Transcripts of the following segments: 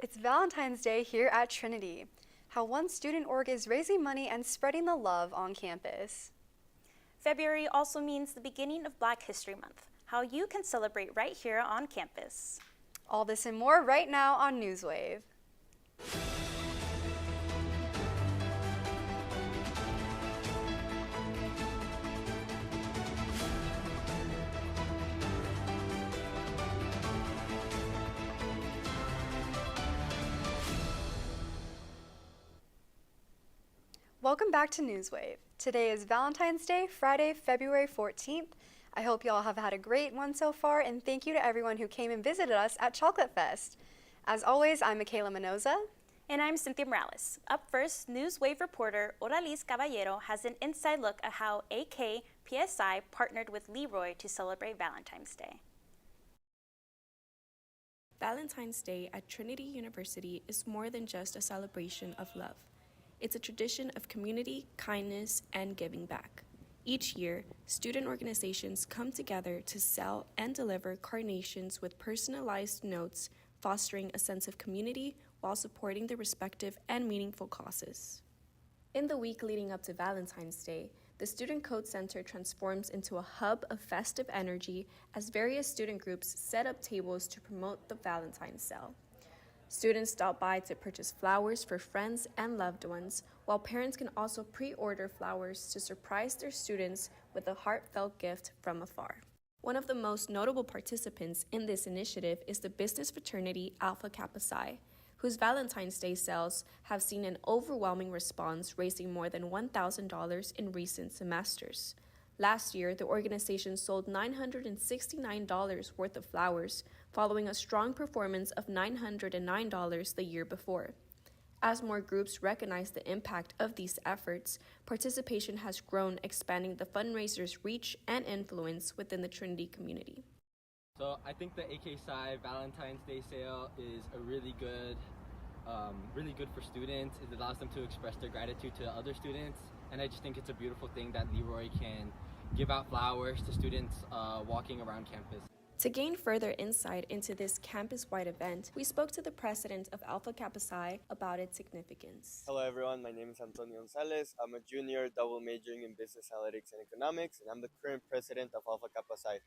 It's Valentine's Day here at Trinity. How one student org is raising money and spreading the love on campus. February also means the beginning of Black History Month, how you can celebrate right here on campus. All this and more right now on Newswave. Welcome back to Newswave. Today is Valentine's Day, Friday, February 14th. I hope you all have had a great one so far, and thank you to everyone who came and visited us at Chocolate Fest. As always, I'm Michaela Mendoza. And I'm Cynthia Morales. Up first, Newswave reporter Oralis Caballero has an inside look at how AKPSI partnered with Leroy to celebrate Valentine's Day. Valentine's Day at Trinity University is more than just a celebration of love. It's a tradition of community, kindness, and giving back. Each year, student organizations come together to sell and deliver carnations with personalized notes, fostering a sense of community while supporting their respective and meaningful causes. In the week leading up to Valentine's Day, the Student Code Center transforms into a hub of festive energy as various student groups set up tables to promote the Valentine's sale. Students stop by to purchase flowers for friends and loved ones, while parents can also pre-order flowers to surprise their students with a heartfelt gift from afar. One of the most notable participants in this initiative is the business fraternity Alpha Kappa Psi, whose Valentine's Day sales have seen an overwhelming response, raising more than $1,000 in recent semesters. Last year, the organization sold $969 worth of flowers, following a strong performance of $909 the year before. As more groups recognize the impact of these efforts, participation has grown, expanding the fundraiser's reach and influence within the Trinity community. So I think the AKPSI Valentine's Day sale is a really good for students. It allows them to express their gratitude to other students, and I just think it's a beautiful thing that Leroy can give out flowers to students walking around campus. To gain further insight into this campus-wide event, we spoke to the president of Alpha Kappa Psi about its significance. Hello everyone, my name is Antonio Gonzalez. I'm a junior double majoring in business analytics and economics, and I'm the current president of Alpha Kappa Psi.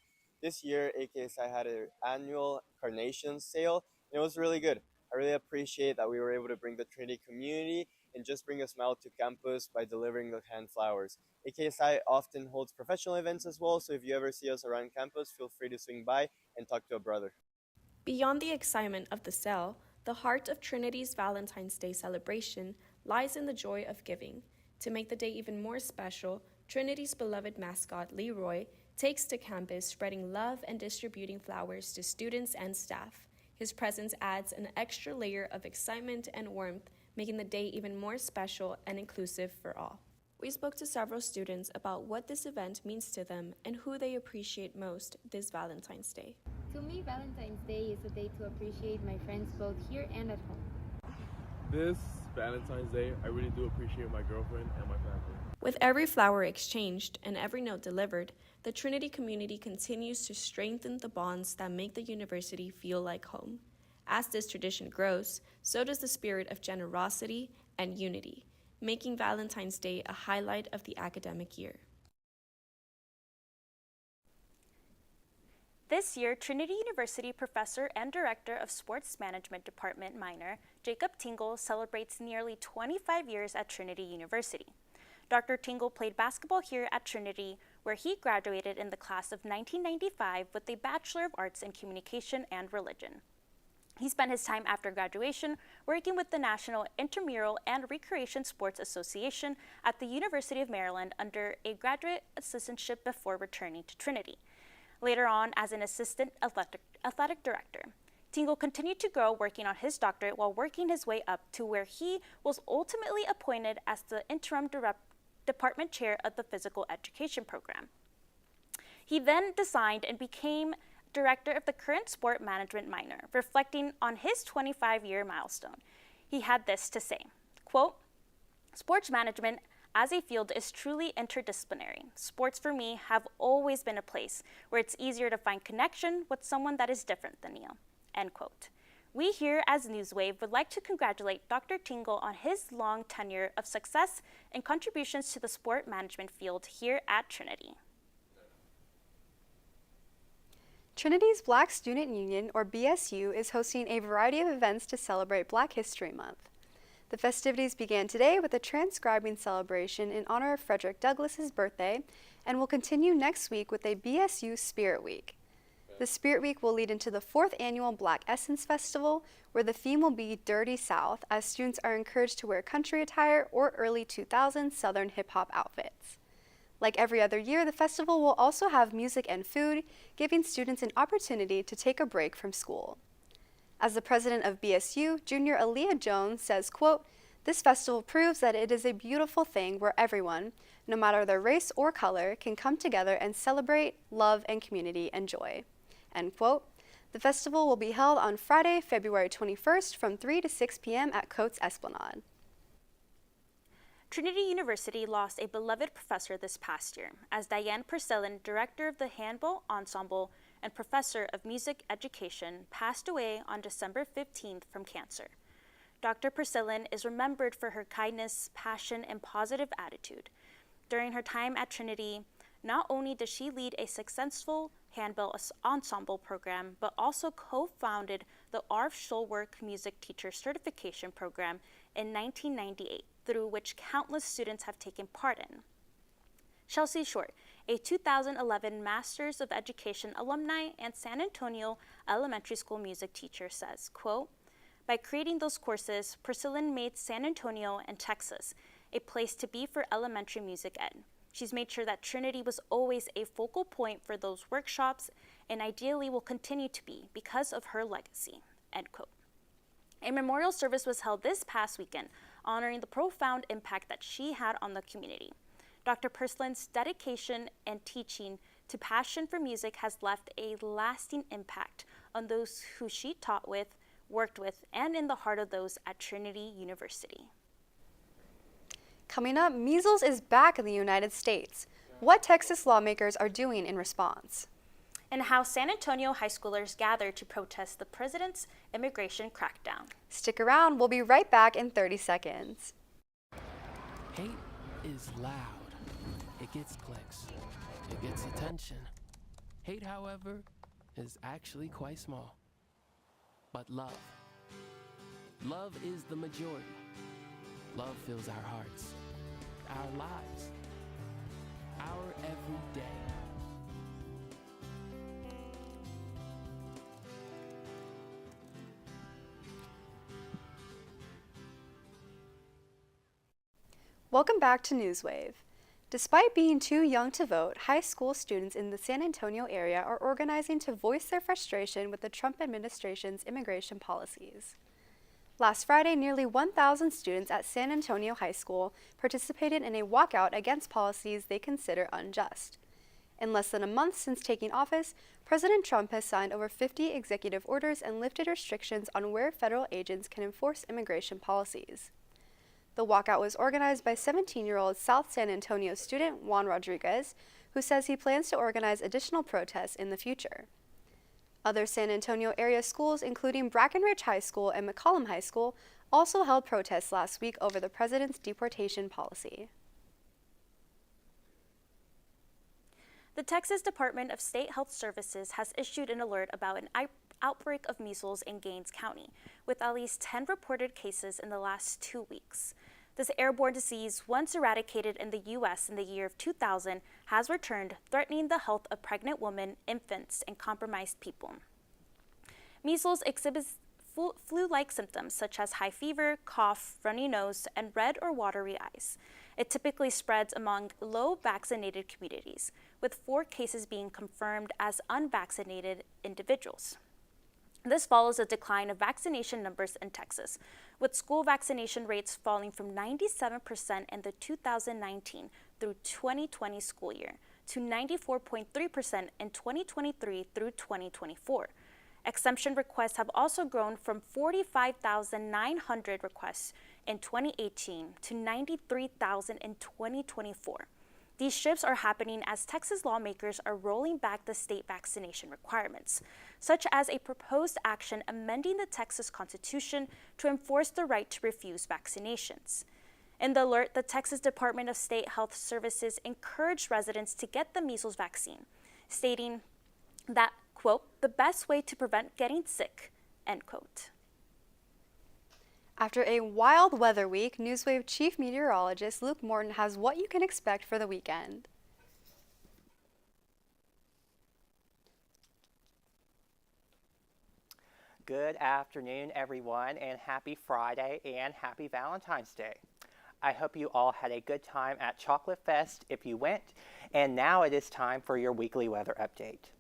This year, AKPSI had an annual carnation sale, and it was really good. I really appreciate that we were able to bring the Trinity community and just bring a smile to campus by delivering the hand flowers. AKPSI often holds professional events as well, so if you ever see us around campus, feel free to swing by and talk to a brother. Beyond the excitement of the sale, the heart of Trinity's Valentine's Day celebration lies in the joy of giving. To make the day even more special, Trinity's beloved mascot, Leroy, takes to campus spreading love and distributing flowers to students and staff. His presence adds an extra layer of excitement and warmth, making the day even more special and inclusive for all. We spoke to several students about what this event means to them and who they appreciate most this Valentine's Day. To me, Valentine's Day is a day to appreciate my friends both here and at home. This Valentine's Day, I really do appreciate my girlfriend and my family. With every flower exchanged and every note delivered, the Trinity community continues to strengthen the bonds that make the university feel like home. As this tradition grows, so does the spirit of generosity and unity, making Valentine's Day a highlight of the academic year. This year, Trinity University Professor and Director of Sports Management Department minor, Jacob Tingle, celebrates nearly 25 years at Trinity University. Dr. Tingle played basketball here at Trinity, where he graduated in the class of 1995 with a Bachelor of Arts in Communication and Religion. He spent his time after graduation working with the National Intramural and Recreation Sports Association at the University of Maryland under a graduate assistantship before returning to Trinity. Later on, as an assistant athletic director, Tingle continued to grow, working on his doctorate while working his way up to where he was ultimately appointed as the interim department chair of the physical education program. He then designed and became director of the current sport management minor, reflecting on his 25-year milestone. He had this to say, quote, "Sports management as a field is truly interdisciplinary. Sports for me have always been a place where it's easier to find connection with someone that is different than you," end quote. We here as Newswave would like to congratulate Dr. Tingle on his long tenure of success and contributions to the sport management field here at Trinity. Trinity's Black Student Union, or BSU, is hosting a variety of events to celebrate Black History Month. The festivities began today with a transcribing celebration in honor of Frederick Douglass's birthday and will continue next week with a BSU Spirit Week. The Spirit Week will lead into the 4th annual Black Essence Festival, where the theme will be Dirty South, as students are encouraged to wear country attire or early 2000s Southern hip-hop outfits. Like every other year, the festival will also have music and food, giving students an opportunity to take a break from school. As the president of BSU, Junior Aaliyah Jones says, quote, "This festival proves that it is a beautiful thing where everyone, no matter their race or color, can come together and celebrate love and community and joy." End quote. The festival will be held on Friday, February 21st from 3 to 6 p.m. at Coates Esplanade. Trinity University lost a beloved professor this past year, as Diane Purcellin, director of the Handball Ensemble and professor of music education, passed away on December 15th from cancer. Dr. Purcellin is remembered for her kindness, passion, and positive attitude. During her time at Trinity, not only did she lead a successful handball ensemble program, but also co-founded the Arv Schulwerk Music Teacher Certification Program in 1998, through which countless students have taken part in. Chelsea Short, a 2011 Masters of Education alumni and San Antonio Elementary School music teacher, says, quote, "By creating those courses, Purcellin made San Antonio and Texas a place to be for elementary music ed. She's made sure that Trinity was always a focal point for those workshops and ideally will continue to be because of her legacy." End quote. A memorial service was held this past weekend, honoring the profound impact that she had on the community. Dr. Purcellin's dedication and teaching to passion for music has left a lasting impact on those who she taught with, worked with, and in the heart of those at Trinity University. Coming up, measles is back in the United States. What Texas lawmakers are doing in response. And how San Antonio high schoolers gather to protest the president's immigration crackdown. Stick around, we'll be right back in 30 seconds. Hate is loud. It gets clicks. It gets attention. Hate, however, is actually quite small. But love. Love is the majority. Love fills our hearts, our lives, our everyday. Welcome back to Newswave. Despite being too young to vote, high school students in the San Antonio area are organizing to voice their frustration with the Trump administration's immigration policies. Last Friday, nearly 1,000 students at San Antonio High School participated in a walkout against policies they consider unjust. In less than a month since taking office, President Trump has signed over 50 executive orders and lifted restrictions on where federal agents can enforce immigration policies. The walkout was organized by 17-year-old South San Antonio student Juan Rodriguez, who says he plans to organize additional protests in the future. Other San Antonio area schools, including Brackenridge High School and McCollum High School, also held protests last week over the president's deportation policy. The Texas Department of State Health Services has issued an alert about an outbreak of measles in Gaines County, with at least 10 reported cases in the last 2 weeks. This airborne disease, once eradicated in the U.S. in the year of 2000, has returned, threatening the health of pregnant women, infants, and compromised people. Measles exhibits flu-like symptoms such as high fever, cough, runny nose, and red or watery eyes. It typically spreads among low-vaccinated communities, with 4 cases being confirmed as unvaccinated individuals. This follows a decline of vaccination numbers in Texas, with school vaccination rates falling from 97% in the 2019 through 2020 school year to 94.3% in 2023 through 2024. Exemption requests have also grown from 45,900 requests in 2018 to 93,000 in 2024. These shifts are happening as Texas lawmakers are rolling back the state vaccination requirements, such as a proposed action amending the Texas Constitution to enforce the right to refuse vaccinations. In the alert, the Texas Department of State Health Services encouraged residents to get the measles vaccine, stating that, quote, the best way to prevent getting sick, end quote. After a wild weather week, Newswave Chief Meteorologist Luke Morton has what you can expect for the weekend. Good afternoon, everyone, and happy Friday and happy Valentine's Day. I hope you all had a good time at Chocolate Fest if you went, and now it is time for your weekly weather update.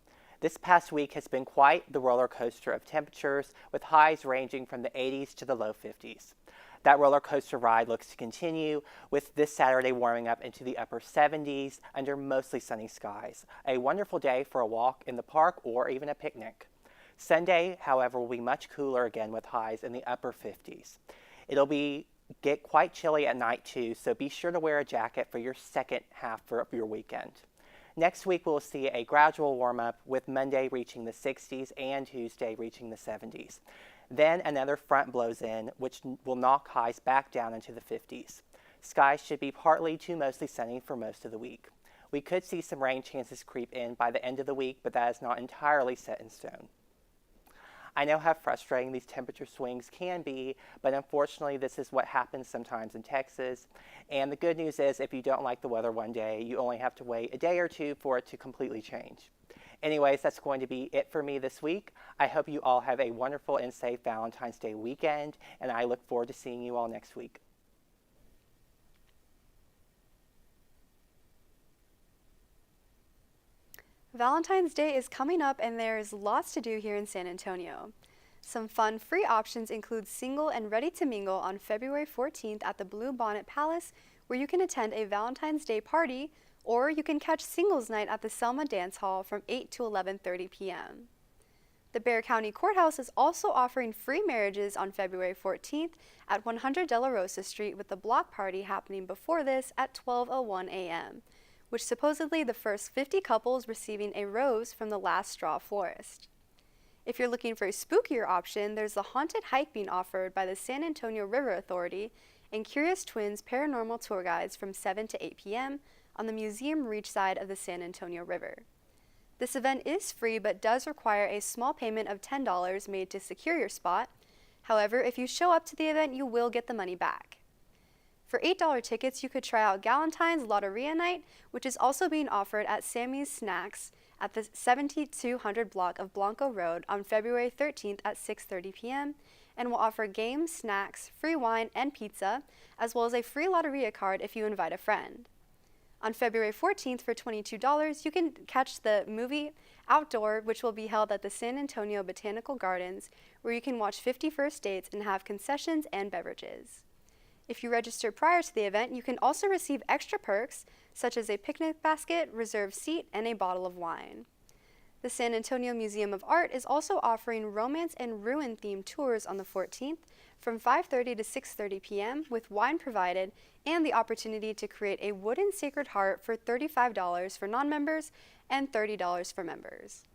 This past week has been quite the roller coaster of temperatures, with highs ranging from the 80s to the low 50s. That roller coaster ride looks to continue, with this Saturday warming up into the upper 70s under mostly sunny skies. A wonderful day for a walk in the park or even a picnic. Sunday, however, will be much cooler again with highs in the upper 50s. It'll get quite chilly at night too, so be sure to wear a jacket for your second half of your weekend. Next week, we'll see a gradual warm-up, with Monday reaching the 60s and Tuesday reaching the 70s. Then another front blows in, which will knock highs back down into the 50s. Skies should be partly to mostly sunny for most of the week. We could see some rain chances creep in by the end of the week, but that is not entirely set in stone. I know how frustrating these temperature swings can be, but unfortunately this is what happens sometimes in Texas. And the good news is, if you don't like the weather one day, you only have to wait a day or two for it to completely change. Anyways, that's going to be it for me this week. I hope you all have a wonderful and safe Valentine's Day weekend, and I look forward to seeing you all next week. Valentine's Day is coming up and there's lots to do here in San Antonio. Some fun free options include Single and Ready to Mingle on February 14th at the Blue Bonnet Palace, where you can attend a Valentine's Day party, or you can catch Singles Night at the Selma Dance Hall from 8 to 11:30 p.m. The Bexar County Courthouse is also offering free marriages on February 14th at 100 De La Rosa Street, with the block party happening before this at 12:01 a.m., which supposedly the first 50 couples receiving a rose from the last straw florist. If you're looking for a spookier option, there's the haunted hike being offered by the San Antonio River Authority and Curious Twins Paranormal Tour Guides from 7 to 8 p.m. on the Museum Reach side of the San Antonio River. This event is free but does require a small payment of $10 made to secure your spot. However, if you show up to the event, you will get the money back. For $8 tickets, you could try out Galentine's Lotteria Night, which is also being offered at Sammy's Snacks at the 7200 block of Blanco Road on February 13th at 6:30 p.m. and will offer games, snacks, free wine, and pizza, as well as a free Lotteria card if you invite a friend. On February 14th for $22, you can catch the movie Outdoor, which will be held at the San Antonio Botanical Gardens, where you can watch 50 First Dates and have concessions and beverages. If you register prior to the event, you can also receive extra perks, such as a picnic basket, reserved seat, and a bottle of wine. The San Antonio Museum of Art is also offering romance and ruin-themed tours on the 14th from 5:30 to 6:30 p.m. with wine provided and the opportunity to create a wooden Sacred Heart for $35 for non-members and $30 for members.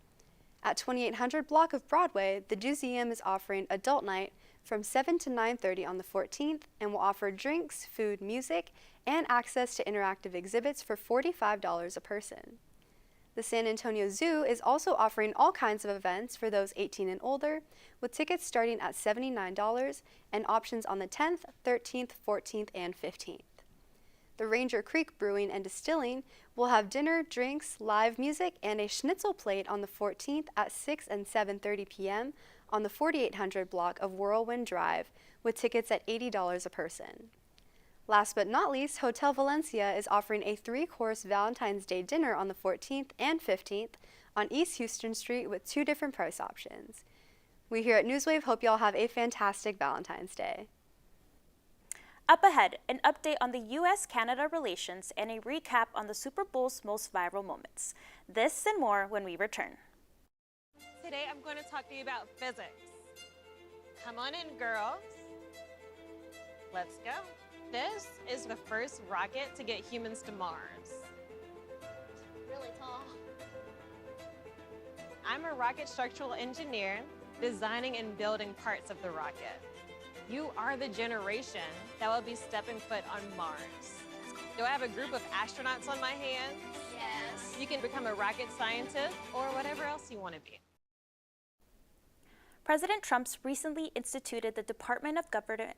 At 2800 block of Broadway, the Museum is offering Adult Night from 7 to 9:30 on the 14th and will offer drinks, food, music, and access to interactive exhibits for $45 a person. The San Antonio Zoo is also offering all kinds of events for those 18 and older, with tickets starting at $79 and options on the 10th, 13th, 14th, and 15th. The Ranger Creek Brewing and Distilling will have dinner, drinks, live music, and a schnitzel plate on the 14th at 6 and 7:30 p.m. on the 4800 block of Whirlwind Drive, with tickets at $80 a person. Last but not least, Hotel Valencia is offering a 3-course Valentine's Day dinner on the 14th and 15th on East Houston Street with 2 different price options. We here at Newswave hope y'all have a fantastic Valentine's Day. Up ahead, an update on the U.S.-Canada relations and a recap on the Super Bowl's most viral moments. This and more when we return. Today I'm going to talk to you about physics. Come on in, girls. Let's go. This is the first rocket to get humans to Mars. really tall. I'm a rocket structural engineer, designing and building parts of the rocket. You are the generation that will be stepping foot on Mars. Do I have a group of astronauts on my hands? Yes. You can become a rocket scientist or whatever else you want to be. President Trump's recently instituted the Department of Government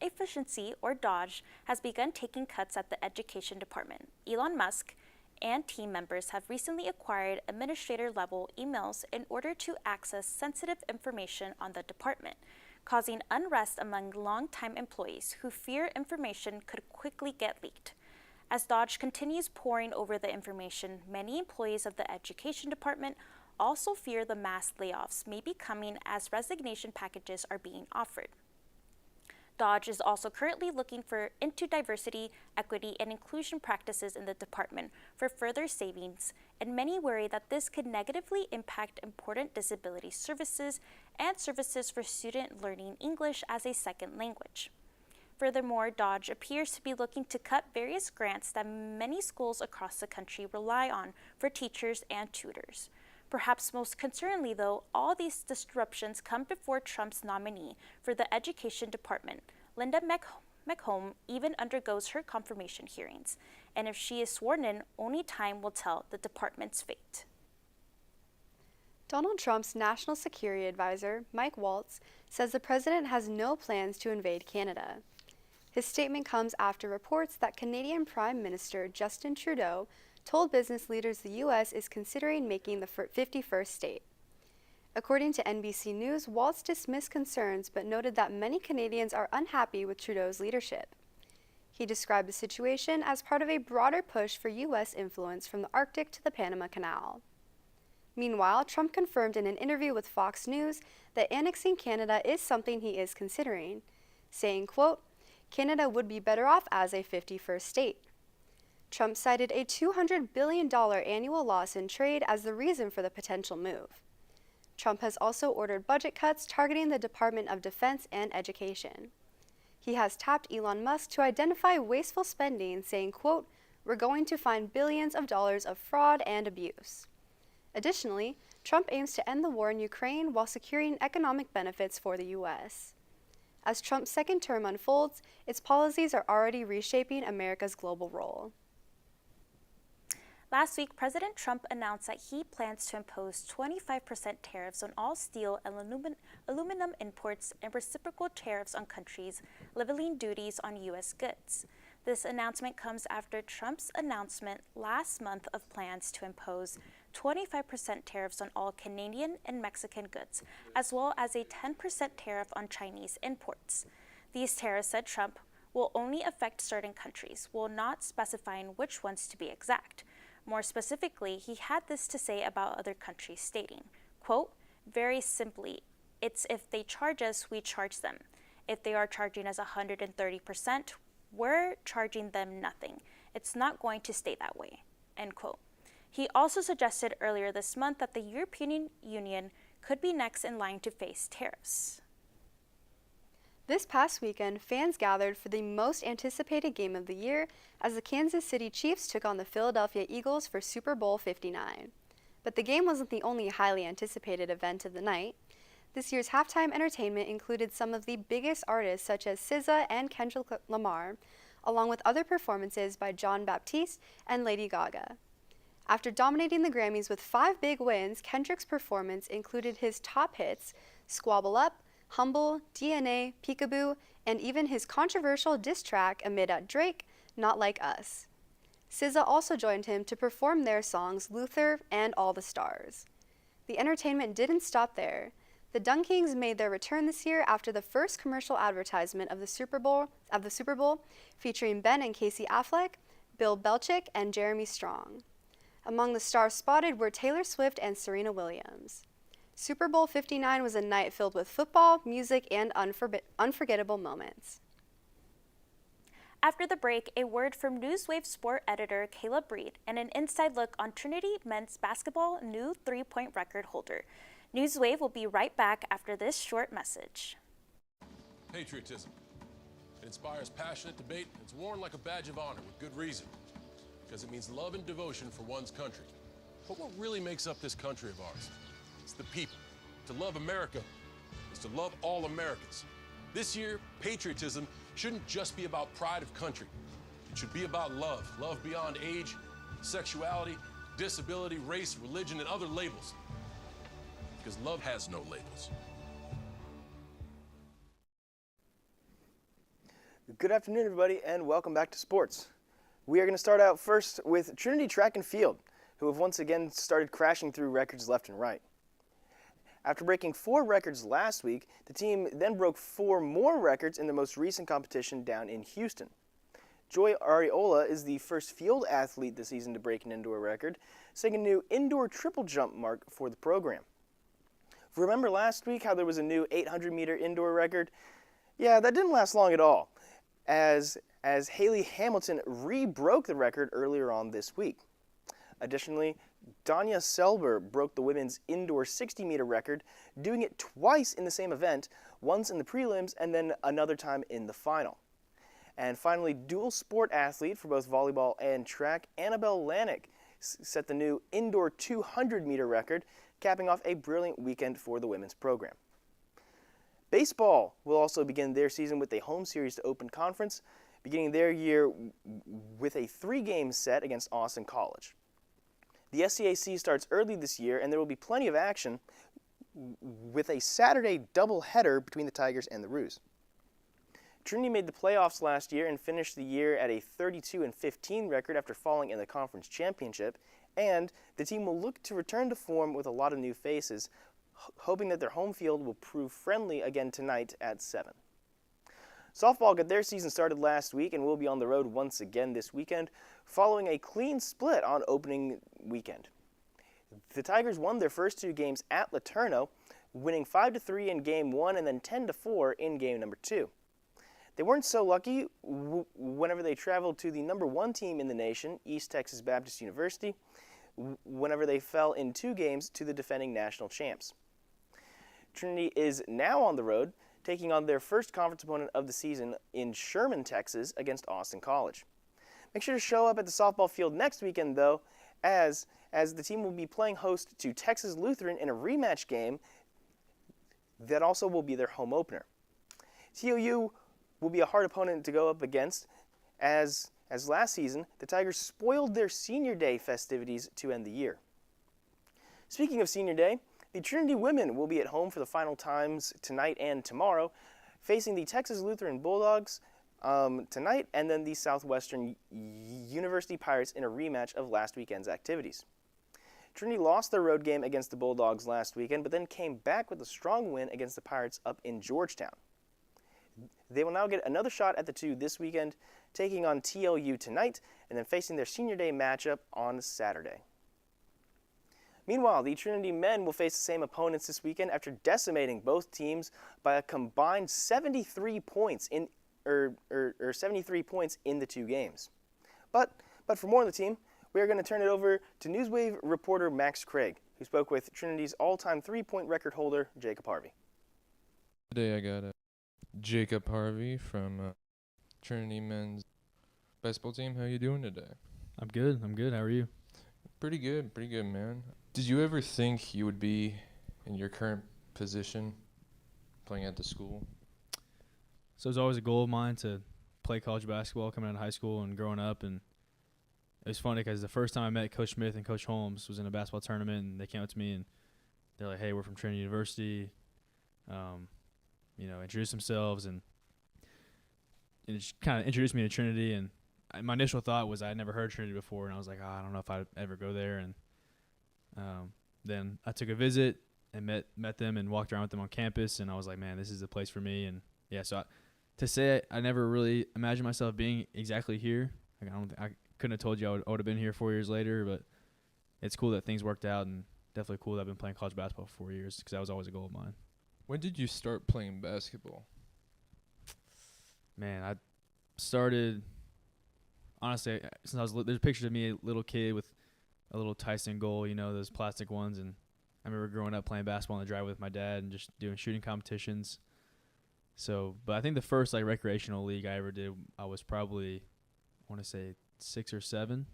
Efficiency, or DOGE, has begun taking cuts at the Education Department. Elon Musk and team members have recently acquired administrator-level emails in order to access sensitive information on the department, causing unrest among longtime employees who fear information could quickly get leaked. As DOGE continues poring over the information, many employees of the Education Department also fear the mass layoffs may be coming as resignation packages are being offered. DOGE is also currently looking into diversity, equity, and inclusion practices in the department for further savings, and many worry that this could negatively impact important disability services and services for students learning English as a second language. Furthermore, DOGE appears to be looking to cut various grants that many schools across the country rely on for teachers and tutors. Perhaps most concerningly, though, all these disruptions come before Trump's nominee for the Education Department, Linda McComb, even undergoes her confirmation hearings. And if she is sworn in, only time will tell the department's fate. Donald Trump's national security advisor, Mike Waltz, says the president has no plans to invade Canada. His statement comes after reports that Canadian Prime Minister Justin Trudeau told business leaders the U.S. is considering making the 51st state. According to NBC News, Waltz dismissed concerns but noted that many Canadians are unhappy with Trudeau's leadership. He described the situation as part of a broader push for U.S. influence from the Arctic to the Panama Canal. Meanwhile, Trump confirmed in an interview with Fox News that annexing Canada is something he is considering, saying, quote, "Canada would be better off as a 51st state." Trump cited a $200 billion annual loss in trade as the reason for the potential move. Trump has also ordered budget cuts targeting the Department of Defense and Education. He has tapped Elon Musk to identify wasteful spending, saying, quote, "We're going to find billions of dollars of fraud and abuse." Additionally, Trump aims to end the war in Ukraine while securing economic benefits for the U.S. As Trump's second term unfolds, its policies are already reshaping America's global role. Last week, President Trump announced that he plans to impose 25% tariffs on all steel and aluminum imports and reciprocal tariffs on countries leveling duties on U.S. goods. This announcement comes after Trump's announcement last month of plans to impose 25% tariffs on all Canadian and Mexican goods, as well as a 10% tariff on Chinese imports. These tariffs, said Trump, will only affect certain countries, while not specifying which ones to be exact. More specifically, he had this to say about other countries, stating, quote, "Very simply, it's if they charge us, we charge them. If they are charging us 130%, we're charging them nothing. It's not going to stay that way," end quote. He also suggested earlier this month that the European Union could be next in line to face tariffs. This past weekend, fans gathered for the most anticipated game of the year as the Kansas City Chiefs took on the Philadelphia Eagles for Super Bowl 59. But the game wasn't the only highly anticipated event of the night. This year's halftime entertainment included some of the biggest artists such as SZA and Kendrick Lamar, along with other performances by John Baptiste and Lady Gaga. After dominating the Grammys with 5 big wins, Kendrick's performance included his top hits, Squabble Up, Humble, DNA, Peekaboo, and even his controversial diss track amid Drake, Not Like Us. SZA also joined him to perform their songs Luther and All the Stars. The entertainment didn't stop there. The Dunkings made their return this year after the first commercial advertisement of the Super Bowl, featuring Ben and Casey Affleck, Bill Belichick, and Jeremy Strong. Among the stars spotted were Taylor Swift and Serena Williams. Super Bowl 59 was a night filled with football, music, and unforgettable moments. After the break, a word from Newswave sport editor Caleb Reed and an inside look on Trinity men's basketball new 3-point record holder. Newswave will be right back after this short message. Patriotism. It inspires passionate debate. It's worn like a badge of honor with good reason. because it means love and devotion for one's country. But what really makes up this country of ours? It's the people. To love America is to love all Americans. This year, patriotism shouldn't just be about pride of country. It should be about love. Love beyond age, sexuality, disability, race, religion, and other labels. Because love has no labels. Good afternoon, everybody, and welcome back to sports. We are going to start out first with Trinity Track and Field, who have once again started crashing through records left and right. After breaking 4 records last week, the team then broke 4 more records in the most recent competition down in Houston. Joy Ariola is the first field athlete this season to break an indoor record, setting a new indoor triple jump mark for the program. Remember last week how there was a new 800-meter indoor record? Yeah, that didn't last long at all, as Haley Hamilton re-broke the record earlier on this week. Additionally, Danya Selber broke the women's indoor 60-meter record, doing it twice in the same event, once in the prelims and then another time in the final. And finally, dual sport athlete for both volleyball and track, Annabelle Lanik set the new indoor 200-meter record, capping off a brilliant weekend for the women's program. Baseball will also begin their season with a home series to open conference, beginning their year with a 3-game set against Austin College. The SCAC starts early this year, and there will be plenty of action with a Saturday doubleheader between the Tigers and the Roos. Trinity made the playoffs last year and finished the year at a 32-15 record after falling in the conference championship, and the team will look to return to form with a lot of new faces, hoping that their home field will prove friendly again tonight at 7. Softball got their season started last week and will be on the road once again this weekend, following a clean split on opening weekend. The Tigers won their first 2 games at Laterno, winning 5-3 in Game 1 and then 10-4 in Game number 2. They weren't so lucky whenever they traveled to the number 1 team in the nation, East Texas Baptist University, whenever they fell in 2 games to the defending national champs. Trinity is now on the road, taking on their first conference opponent of the season in Sherman, Texas, against Austin College. Make sure to show up at the softball field next weekend, though, as the team will be playing host to Texas Lutheran in a rematch game that also will be their home opener. TOU will be a hard opponent to go up against, as last season, the Tigers spoiled their Senior Day festivities to end the year. Speaking of Senior Day, the Trinity women will be at home for the final times tonight and tomorrow, facing the Texas Lutheran Bulldogs tonight and then the Southwestern University Pirates in a rematch of last weekend's activities. Trinity lost their road game against the Bulldogs last weekend, but then came back with a strong win against the Pirates up in Georgetown. They will now get another shot at the 2 this weekend, taking on TLU tonight and then facing their Senior Day matchup on Saturday. Meanwhile, the Trinity men will face the same opponents this weekend after decimating both teams by a combined 73 points in 73 points in the 2 games. But for more on the team, we are going to turn it over to Newswave reporter Max Craig, who spoke with Trinity's all-time 3-point record holder, Jacob Harvey. Today I got Jacob Harvey from Trinity men's basketball team. How you doing today? I'm good. How are you? Pretty good, man. Did you ever think you would be in your current position playing at the school? So it was always a goal of mine to play college basketball coming out of high school and growing up. And it was funny because the first time I met Coach Smith and Coach Holmes was in a basketball tournament, and they came up to me and they're like, "Hey, we're from Trinity University." Introduced themselves and just kind of introduced me to Trinity. And my initial thought was I had never heard Trinity before, and I was like, I don't know if I'd ever go there. And then I took a visit and met them and walked around with them on campus, and I was like, man, this is the place for me. And yeah, so to say it, I never really imagined myself being exactly here. Like, I couldn't have told you I would have been here 4 years later, but it's cool that things worked out, and definitely cool that I've been playing college basketball for 4 years because that was always a goal of mine. When did you start playing basketball? Man, I started, honestly, since I was there's pictures of me, a little kid with a little Tyson goal, those plastic ones. And I remember growing up playing basketball in the driveway with my dad and just doing shooting competitions. So, but I think the first recreational league I ever did, I was probably, I want to say 6 or 7.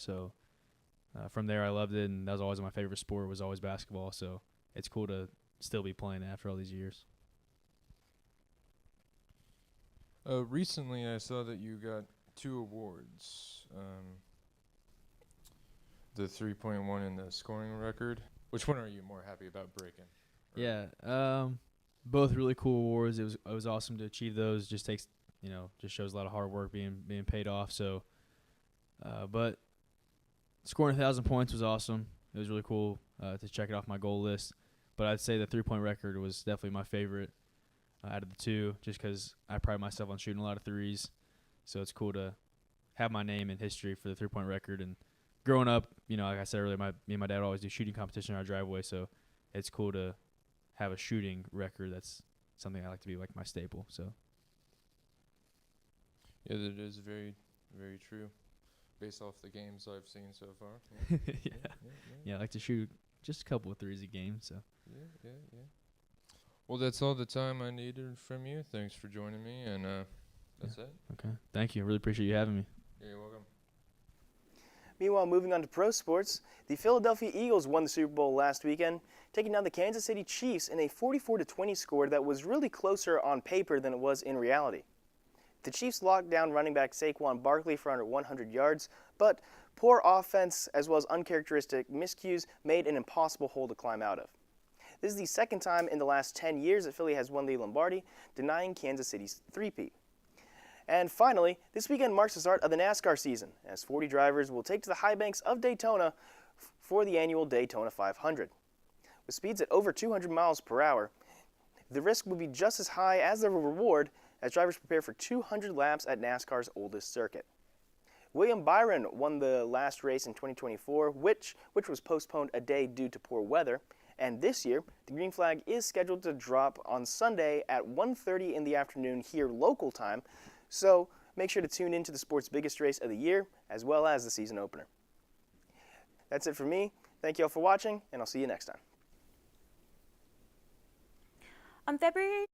So from there, I loved it, and that was always my favorite sport. Was always basketball. So it's cool to still be playing after all these years. Recently, I saw that you got 2 awards. The 3.1 and the scoring record. Which one are you more happy about breaking? Yeah, both really cool awards. It was awesome to achieve those. Just takes, just shows a lot of hard work being paid off. So, but scoring 1,000 points was awesome. It was really cool to check it off my goal list. But I'd say the 3-point record was definitely my favorite out of the 2, just because I pride myself on shooting a lot of threes. So it's cool to have my name in history for the 3-point record. And growing up, like I said earlier, me and my dad always do shooting competition in our driveway. So it's cool to have a shooting record. That's something I like to be like my staple. So yeah, that is very, very true. Based off the games I've seen so far. Yeah, I like to shoot just a couple of threes a game. So yeah. Well, that's all the time I needed from you. Thanks for joining me, and that's it. Okay, thank you. I really appreciate you having me. Yeah, you're welcome. Meanwhile, moving on to pro sports, the Philadelphia Eagles won the Super Bowl last weekend, taking down the Kansas City Chiefs in a 44-20 score that was really closer on paper than it was in reality. The Chiefs locked down running back Saquon Barkley for under 100 yards, but poor offense as well as uncharacteristic miscues made an impossible hole to climb out of. This is the second time in the last 10 years that Philly has won the Lombardi, denying Kansas City's three-peat. And finally, this weekend marks the start of the NASCAR season, as 40 drivers will take to the high banks of Daytona for the annual Daytona 500. With speeds at over 200 miles per hour, the risk will be just as high as the reward as drivers prepare for 200 laps at NASCAR's oldest circuit. William Byron won the last race in 2024, which was postponed a day due to poor weather. And this year, the green flag is scheduled to drop on Sunday at 1:30 in the afternoon here local time. So make sure to tune in to the sport's biggest race of the year, as well as the season opener. That's it for me. Thank you all for watching, and I'll see you next time. On February,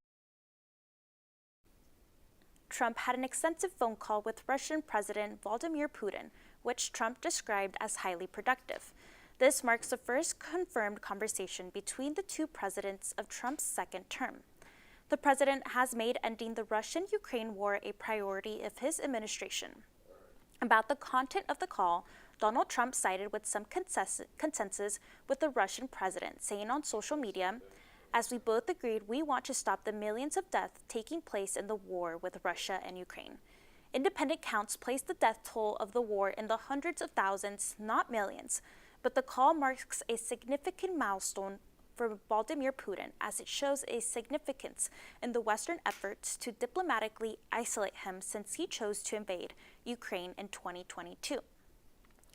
Trump had an extensive phone call with Russian President Vladimir Putin, which Trump described as highly productive. This marks the first confirmed conversation between the two presidents of Trump's second term. The president has made ending the Russian-Ukraine war a priority of his administration. About the content of the call, Donald Trump sided with some consensus with the Russian president, saying on social media, "As we both agreed, we want to stop the millions of deaths taking place in the war with Russia and Ukraine." Independent counts place the death toll of the war in the hundreds of thousands, not millions, but the call marks a significant milestone for Vladimir Putin, as it shows a significance in the Western efforts to diplomatically isolate him since he chose to invade Ukraine in 2022.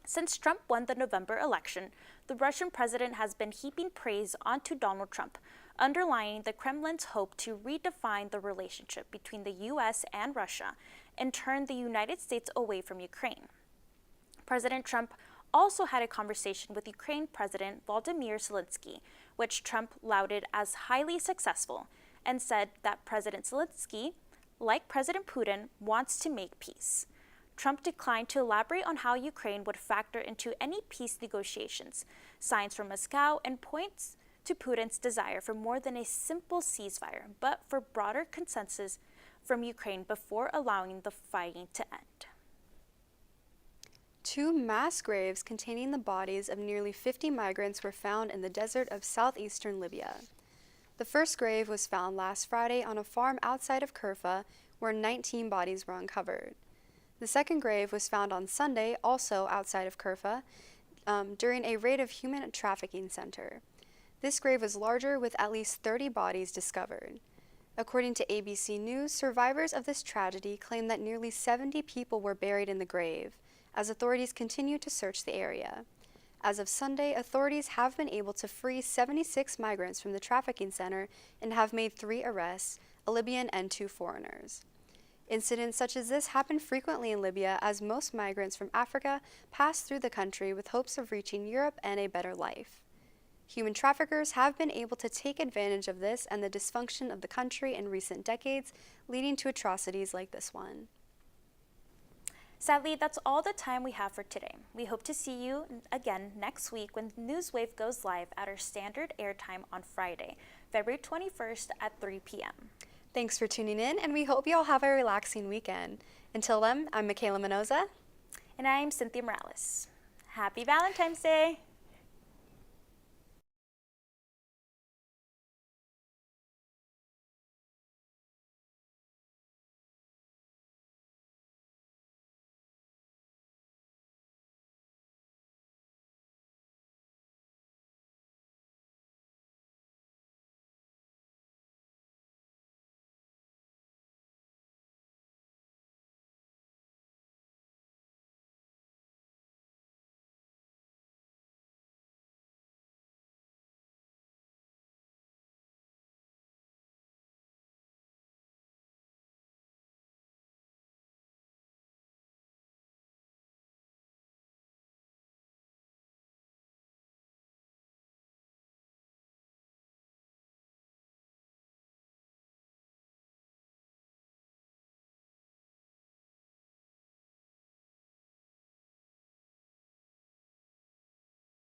Since Trump won the November election, the Russian president has been heaping praise onto Donald Trump, underlining the Kremlin's hope to redefine the relationship between the U.S. and Russia and turn the United States away from Ukraine. President Trump also had a conversation with Ukraine President Volodymyr Zelensky, which Trump lauded as highly successful, and said that President Zelensky, like President Putin, wants to make peace. Trump declined to elaborate on how Ukraine would factor into any peace negotiations, signs from Moscow, and points to Putin's desire for more than a simple ceasefire, but for broader consensus from Ukraine before allowing the fighting to end. 2 mass graves containing the bodies of nearly 50 migrants were found in the desert of southeastern Libya. The first grave was found last Friday on a farm outside of Kirfa, where 19 bodies were uncovered. The second grave was found on Sunday, also outside of Kirfa, during a raid of human trafficking center. This grave was larger, with at least 30 bodies discovered. According to ABC News, survivors of this tragedy claim that nearly 70 people were buried in the grave, as authorities continue to search the area. As of Sunday, authorities have been able to free 76 migrants from the trafficking center and have made 3 arrests, a Libyan and 2 foreigners. Incidents such as this happen frequently in Libya, as most migrants from Africa pass through the country with hopes of reaching Europe and a better life. Human traffickers have been able to take advantage of this and the dysfunction of the country in recent decades, leading to atrocities like this one. Sadly, that's all the time we have for today. We hope to see you again next week when Newswave goes live at our standard airtime on Friday, February 21st at 3 p.m. Thanks for tuning in, and we hope you all have a relaxing weekend. Until then, I'm Michaela Minoza. And I'm Cynthia Morales. Happy Valentine's Day!